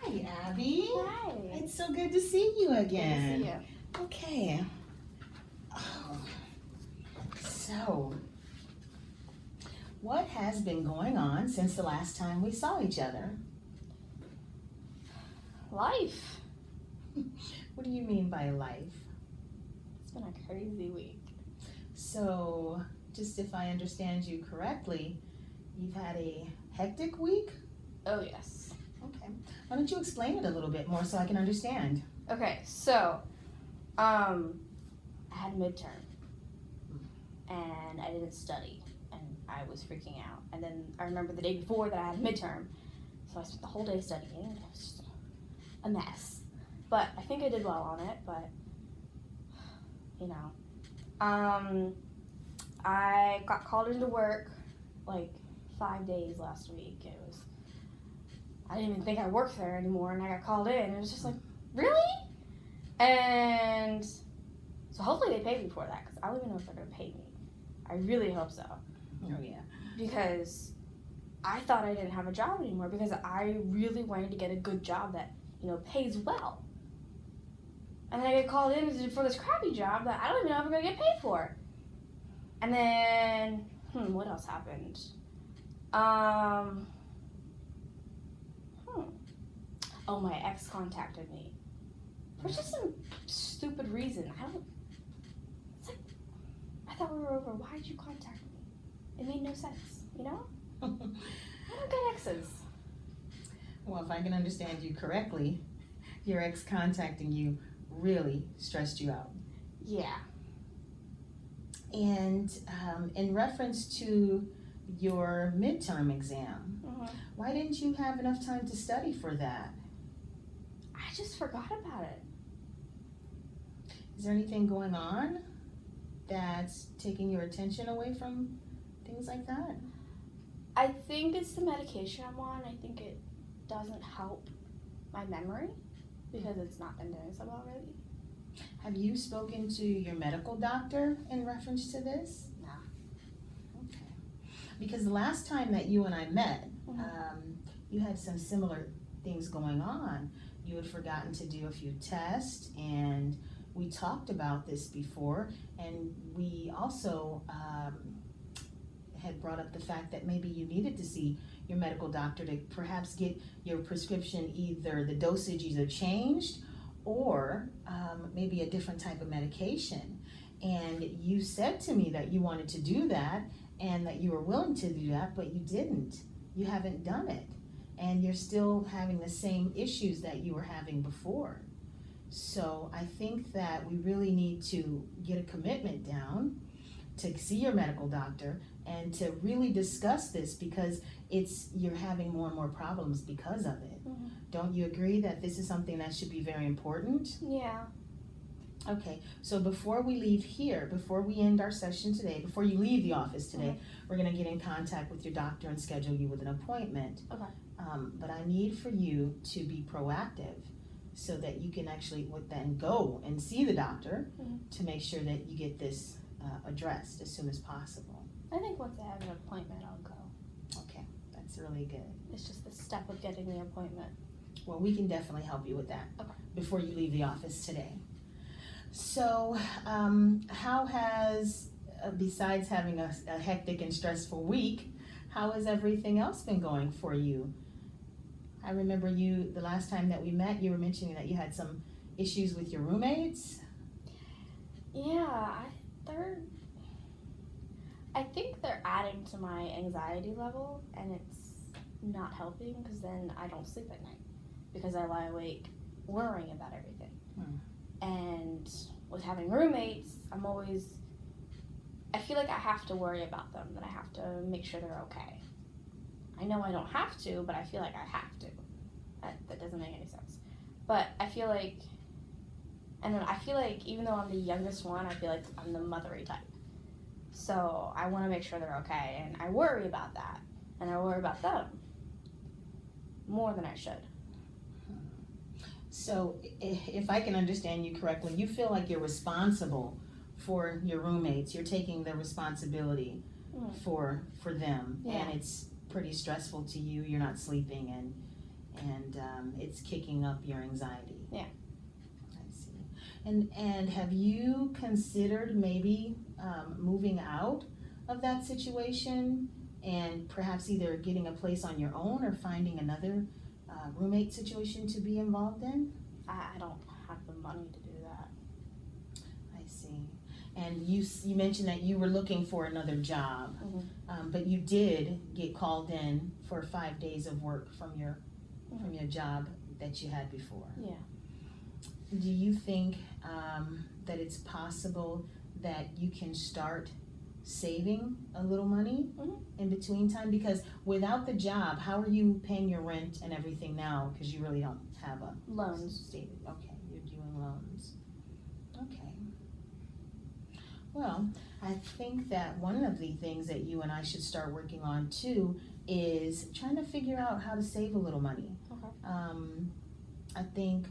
Hi, Abby. Hi. It's so good to see you again. Good to see you. Okay. Oh. So, what has been going on since the last time we saw each other? Life. What do you mean by life? It's been a crazy week. So, just if I understand you correctly, you've had a hectic week? Oh, yes. Okay. Why don't you explain it a little bit more so I can understand? Okay, so, I had midterm, and I didn't study, and I was freaking out. And then I remember the day before that I had midterm, so I spent the whole day studying, and it was just a mess. But I think I did well on it, but, you know. I got called into work, like, 5 days last week. I didn't even think I worked there anymore, and I got called in, and it was just like, really? And so hopefully they pay me for that, because I don't even know if they're going to pay me. I really hope so. Oh, yeah. Because I thought I didn't have a job anymore, because I really wanted to get a good job that, pays well. And then I get called in for this crappy job that I don't even know if I'm going to get paid for. And then, what else happened? Oh, my ex contacted me for just some stupid reason. It's like, I thought we were over. Why'd you contact me? It made no sense, I don't get exes. Well, if I can understand you correctly, your ex contacting you really stressed you out. Yeah. And in reference to your midterm exam, why didn't you have enough time to study for that? I just forgot about it. Is there anything going on that's taking your attention away from things like that? I think it's the medication I'm on. I think it doesn't help my memory because it's not been doing so well already. Have you spoken to your medical doctor in reference to this? No. Okay. Because the last time that you and I met, you had some similar things going on. You had forgotten to do a few tests, and we talked about this before, and we also had brought up the fact that maybe you needed to see your medical doctor to perhaps get your prescription, either the dosage either changed or maybe a different type of medication. And you said to me that you wanted to do that and that you were willing to do that, but you didn't. You haven't done it. And you're still having the same issues that you were having before. So I think that we really need to get a commitment down to see your medical doctor and to really discuss this, because you're having more and more problems because of it. Don't you agree that this is something that should be very important? Yeah. Okay, so before we leave here, before we end our session today, before you leave the office today, we're going to get in contact with your doctor and schedule you with an appointment. Okay. But I need for you to be proactive so that you can actually then go and see the doctor to make sure that you get this addressed as soon as possible. I think once I have an appointment, I'll go. Okay, that's really good. It's just the step of getting the appointment. Well, we can definitely help you with that before you leave the office today. So, how has, besides having a hectic and stressful week, how has everything else been going for you? I remember the last time that we met, you were mentioning that you had some issues with your roommates. Yeah, I think they're adding to my anxiety level, and it's not helping because then I don't sleep at night because I lie awake worrying about everything. And with having roommates, I feel like I have to worry about them, that I have to make sure they're okay. I know I don't have to, but I feel like I have to. That doesn't make any sense. But I feel like even though I'm the youngest one, I feel like I'm the mothery type. So I want to make sure they're okay, and I worry about that, and I worry about them more than I should. So if I can understand you correctly, you feel like you're responsible for your roommates. You're taking the responsibility for them, and it's pretty stressful to you. You're not sleeping, and it's kicking up your anxiety. Yeah. I see. And have you considered maybe moving out of that situation and perhaps either getting a place on your own or finding another roommate situation to be involved in? I don't have the money to do that. I see. And you mentioned that you were looking for another job, but you did get called in for 5 days of work from your job that you had before. Yeah. Do you think that it's possible that you can start saving a little money in between time? Because without the job, how are you paying your rent and everything now? Because you really don't have a Loans. Okay, you're doing loans. Okay. Well, I think that one of the things that you and I should start working on too is trying to figure out how to save a little money. Okay. I think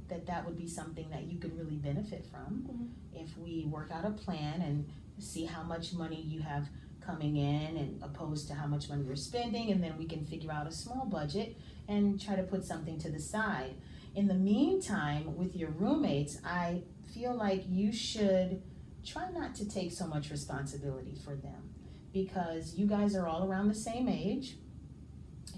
that would be something that you could really benefit from if we work out a plan and see how much money you have coming in and opposed to how much money you're spending, and then we can figure out a small budget and try to put something to the side. In the meantime, with your roommates, I feel like you should try not to take so much responsibility for them, because you guys are all around the same age.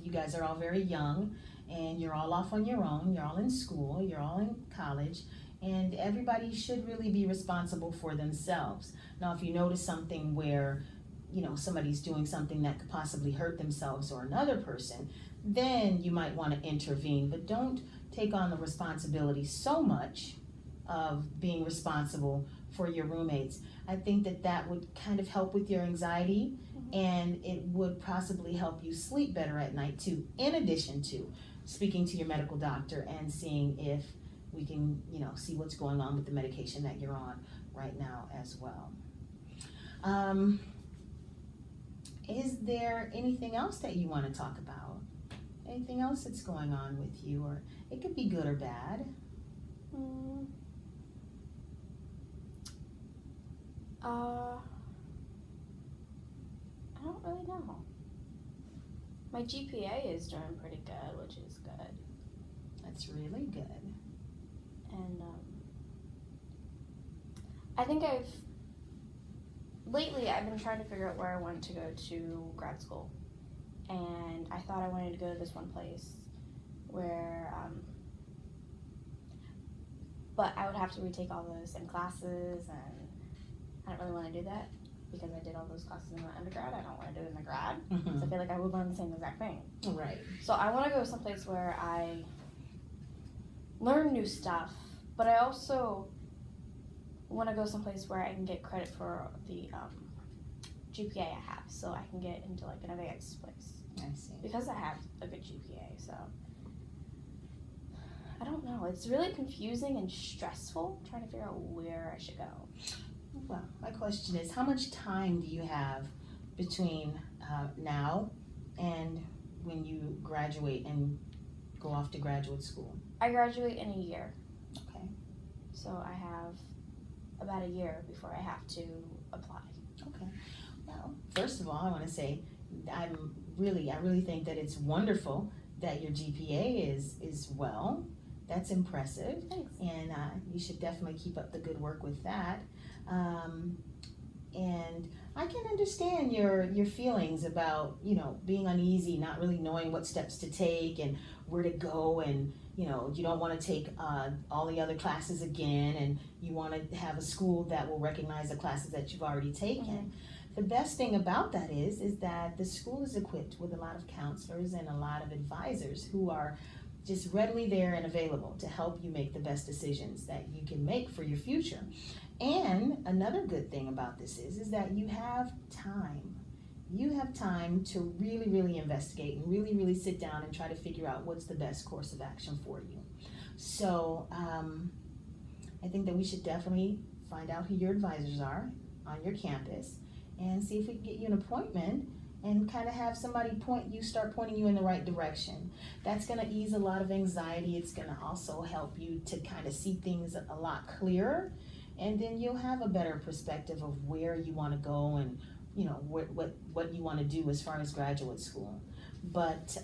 You guys are all very young, and you're all off on your own. You're all in school, you're all in college, and everybody should really be responsible for themselves. Now, if you notice something where, somebody's doing something that could possibly hurt themselves or another person, then you might want to intervene, but don't take on the responsibility so much of being responsible for your roommates. I think that would kind of help with your anxiety, and it would possibly help you sleep better at night too, in addition to speaking to your medical doctor and seeing if we can, see what's going on with the medication that you're on right now as well. Is there anything else that you want to talk about? Anything else that's going on with you, or it could be good or bad? I don't really know. My GPA is doing pretty good, which is good. That's really good. And I think lately I've been trying to figure out where I want to go to grad school. And I thought I wanted to go to this one place where, but I would have to retake all the same classes, and I don't really want to do that because I did all those classes in my undergrad. I don't want to do it in the grad, because I feel like I would learn the same exact thing. Right. So I want to go someplace where I learn new stuff, but I also want to go someplace where I can get credit for the GPA I have, so I can get into like an advanced place. I see. Because I have a good GPA, so I don't know. It's really confusing and stressful trying to figure out where I should go. Well, my question is, how much time do you have between now and when you graduate and go off to graduate school? I graduate in a year. Okay. So I have about a year before I have to apply. Okay. Well, first of all, I want to say I really think that it's wonderful that your GPA is well. That's impressive. Thanks. And you should definitely keep up the good work with that. And I can understand your feelings about, being uneasy, not really knowing what steps to take and where to go, and, you don't want to take all the other classes again, and you want to have a school that will recognize the classes that you've already taken. The best thing about that is that the school is equipped with a lot of counselors and a lot of advisors who are just readily there and available to help you make the best decisions that you can make for your future. And another good thing about this is that you have time. You have time to really, really investigate and really, really sit down and try to figure out what's the best course of action for you. So I think that we should definitely find out who your advisors are on your campus and see if we can get you an appointment and kind of have somebody start pointing you in the right direction. That's gonna ease a lot of anxiety. It's gonna also help you to kind of see things a lot clearer, and then you'll have a better perspective of where you wanna go and what you wanna do as far as graduate school. But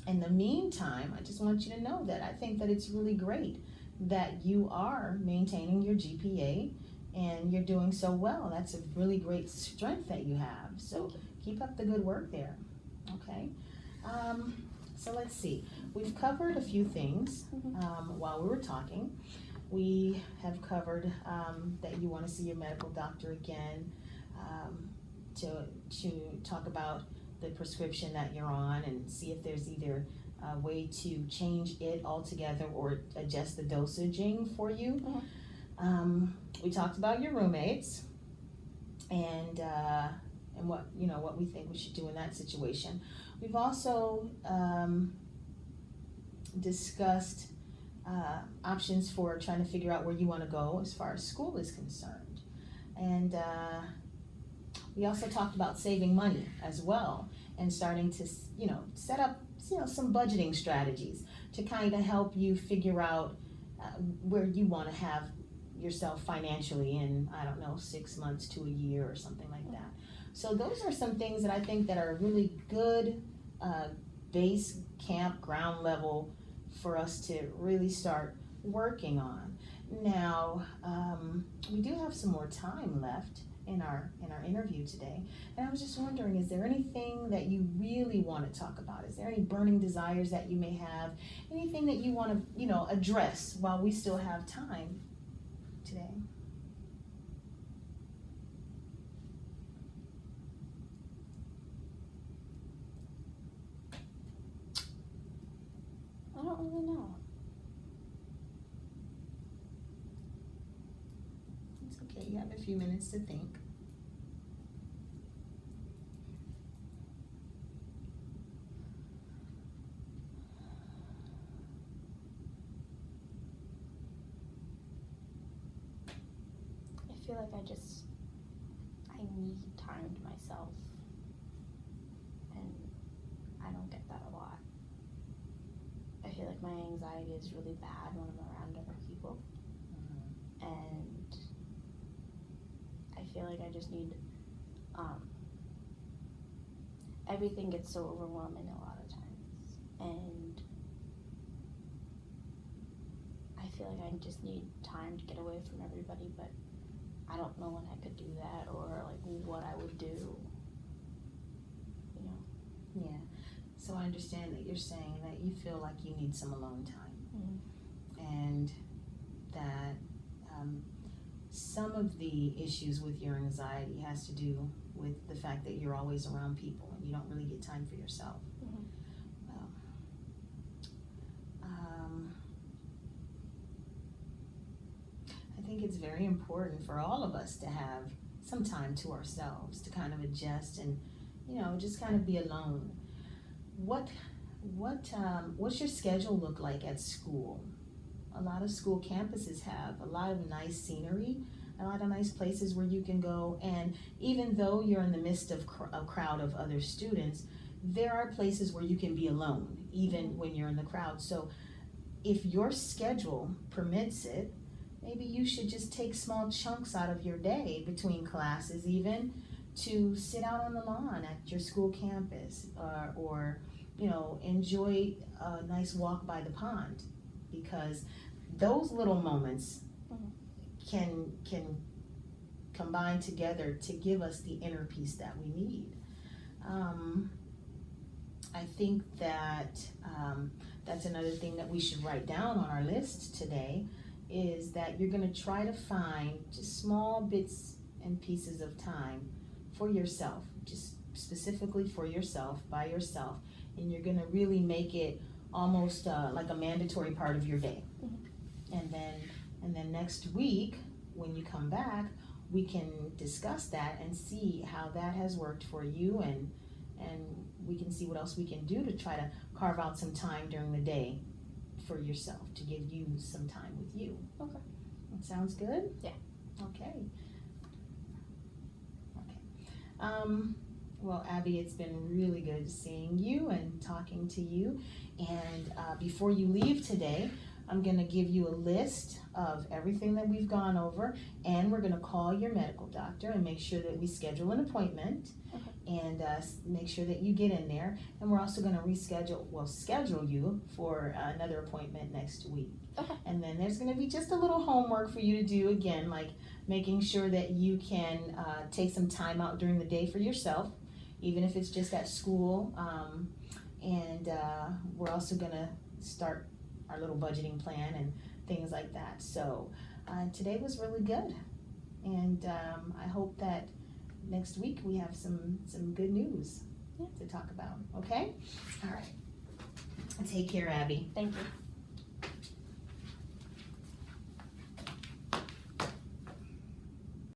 In the meantime, I just want you to know that I think that it's really great that you are maintaining your GPA and you're doing so well. That's a really great strength that you have. So keep up the good work there. Okay. So let's see. We've covered a few things while we were talking. We have covered that you want to see your medical doctor again, to talk about the prescription that you're on and see if there's either a way to change it altogether or adjust the dosaging for you. We talked about your roommates and what we think we should do in that situation. We've also discussed options for trying to figure out where you want to go as far as school is concerned. And we also talked about saving money as well and starting to, set up, some budgeting strategies to kind of help you figure out where you want to have yourself financially in, 6 months to a year or something like that. So those are some things that I think that are really good base camp ground level for us to really start working on. Now, we do have some more time left in our interview today, and I was just wondering, is there anything that you really want to talk about? Is there any burning desires that you may have? Anything that you want to, address while we still have time today? I don't really know. It's okay, you have a few minutes to think. I feel like I need time to myself, and I don't get that a lot. I feel like my anxiety is really bad when I'm around other people, and I feel like I just need, everything gets so overwhelming a lot of times, and I feel like I just need time to get away from everybody, but I don't know when I could do that or like what I would do, Yeah. So I understand that you're saying that you feel like you need some alone time, and that some of the issues with your anxiety has to do with the fact that you're always around people and you don't really get time for yourself. Well, I think it's very important for all of us to have some time to ourselves to kind of adjust and, just kind of be alone. What's your schedule look like at school? A lot of school campuses have a lot of nice scenery, a lot of nice places where you can go, and even though you're in the midst of a crowd of other students, there are places where you can be alone, even when you're in the crowd. So if your schedule permits it, maybe you should just take small chunks out of your day between classes even to sit out on the lawn at your school campus or enjoy a nice walk by the pond, because those little moments can combine together to give us the inner peace that we need. I think that that's another thing that we should write down on our list today, is that you're going to try to find just small bits and pieces of time for yourself, just specifically for yourself, by yourself, and you're going to really make it almost like a mandatory part of your day. And then next week when you come back, we can discuss that and see how that has worked for you, and we can see what else we can do to try to carve out some time during the day for yourself, to give you some time with you. Okay. That sounds good? Yeah. Okay. Well, Abby, it's been really good seeing you and talking to you. And before you leave today, I'm gonna give you a list of everything that we've gone over, and we're gonna call your medical doctor and make sure that we schedule an appointment. And make sure that you get in there. And we're also gonna schedule you for another appointment next week. Okay. And then there's gonna be just a little homework for you to do again, like making sure that you can take some time out during the day for yourself, even if it's just at school. And we're also gonna start our little budgeting plan and things like that. So today was really good, and I hope that next week we have some good news to talk about. Okay? All right. Take care, Abby. Thank you.